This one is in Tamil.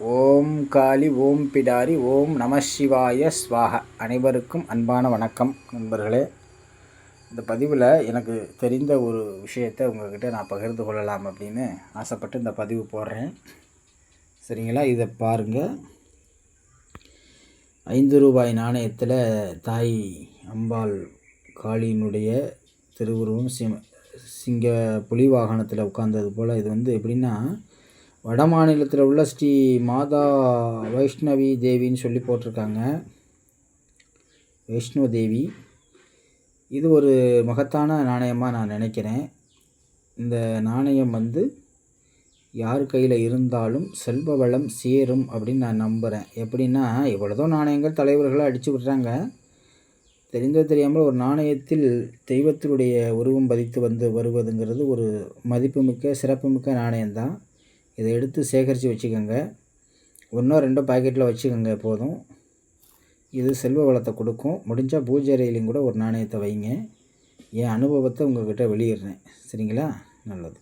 ஓம் காளி ஓம் பிடாரி ஓம் நம சிவாய ஸ்வாக. அனைவருக்கும் அன்பான வணக்கம் நண்பர்களே. இந்த பதிவில் எனக்கு தெரிந்த ஒரு விஷயத்தை உங்கள்கிட்ட நான் பகிர்ந்து கொள்ளலாம் அப்படின்னு ஆசைப்பட்டு இந்த பதிவு போடுறேன். சரிங்களா? இதை பாருங்கள். 5 ரூபாய் நாணயத்தில் தாய் அம்பாள் காளியினுடைய திருவுருவம் சிங்க புலி வாகனத்தில் உட்கார்ந்தது போல். இது எப்படின்னா, வட மாநிலத்தில் உள்ள ஸ்ரீ மாதா வைஷ்ணவி தேவின்னு சொல்லி போட்டிருக்காங்க. வைஷ்ணவ தேவி. இது ஒரு மகத்தான நாணயமாக நான் நினைக்கிறேன். இந்த நாணயம் யார் கையில் இருந்தாலும் செல்வ வளம் சேரும் அப்படின்னு நான் நம்புகிறேன். எப்படின்னா, எவ்வளோதோ நாணயங்கள் தலைவர்களாக அடித்து விட்றாங்க. தெரிந்தோ தெரியாமல் ஒரு நாணயத்தில் தெய்வத்தினுடைய உருவம் பதித்து வருவதுங்கிறது ஒரு மதிப்புமிக்க சிறப்புமிக்க நாணயம்தான். இதை எடுத்து சேகரித்து வச்சுக்கோங்க. 1-2 பாக்கெட்டில் வச்சுக்கோங்க போதும். இது செல்வ வளத்தை கொடுக்கும். முடிஞ்சால் பூஜை அறையிலையும் கூட ஒரு நாணயத்தை வைங்க. என் அனுபவத்தை உங்கள்கிட்ட வெளியிடுறேன். சரிங்களா? நல்லது.